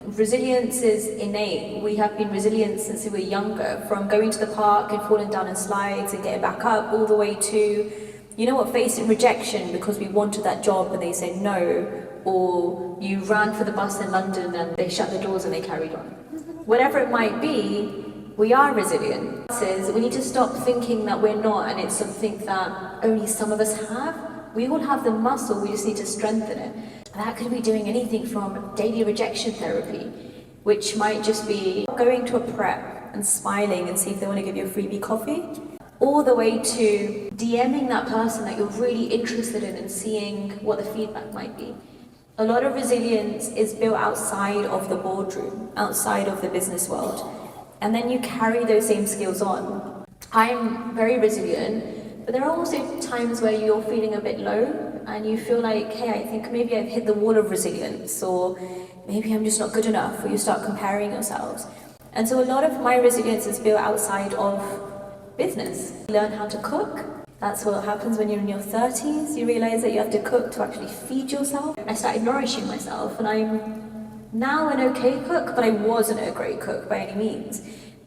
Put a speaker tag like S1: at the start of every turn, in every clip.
S1: Resilience is innate. We have been resilient since we were younger, from going to the park and falling down in slides and getting back up, all the way to, facing rejection because we wanted that job and they said no, or you ran for the bus in London and they shut the doors and they carried on. Whatever it might be, we are resilient. We need to stop thinking that we're not and it's something that only some of us have. We all have the muscle, we just need to strengthen it. That could be doing anything from daily rejection therapy, which might just be going to a prep and smiling and see if they want to give you a freebie coffee, all the way to DMing that person that you're really interested in and seeing what the feedback might be. A lot of resilience is built outside of the boardroom, outside of the business world, and then you carry those same skills on. I'm very resilient, but there are also times where you're feeling a bit low and you feel like, hey, I think maybe I've hit the wall of resilience, or maybe I'm just not good enough, or you start comparing yourselves. And so a lot of my resilience is built outside of business. Learn how to cook. That's what happens when you're in your 30s. You realize that you have to cook to actually feed yourself. I started nourishing myself, and I'm now an okay cook, but I wasn't a great cook by any means.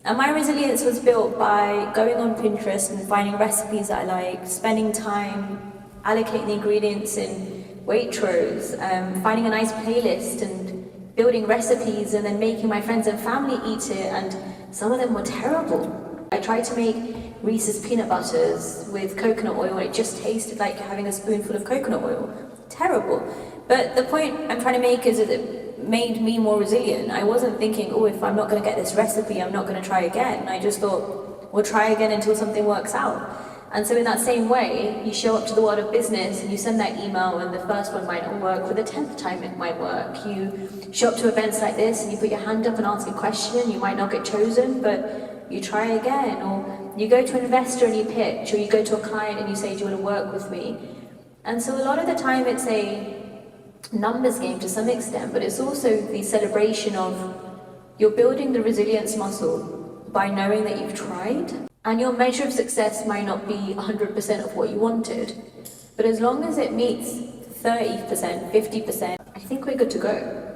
S1: And my resilience was built by going on Pinterest and finding recipes that I like, spending time allocating the ingredients in Waitrose, finding a nice playlist and building recipes and then making my friends and family eat it, and some of them were terrible. I tried to make Reese's peanut butters with coconut oil and it just tasted like having a spoonful of coconut oil. Terrible. But the point I'm trying to make is that it made me more resilient. I wasn't thinking, oh, if I'm not going to get this recipe, I'm not going to try again. I just thought, we'll try again until something works out. And so in that same way, you show up to the world of business and you send that email and the first one might not work, but the 10th time it might work. You show up to events like this and you put your hand up and ask a question, you might not get chosen, but you try again. Or you go to an investor and you pitch, or you go to a client and you say, do you want to work with me? And so a lot of the time it's a numbers game to some extent, but it's also the celebration of you're building the resilience muscle by knowing that you've tried. And your measure of success might not be 100% of what you wanted, but as long as it meets 30%, 50%, I think we're good to go.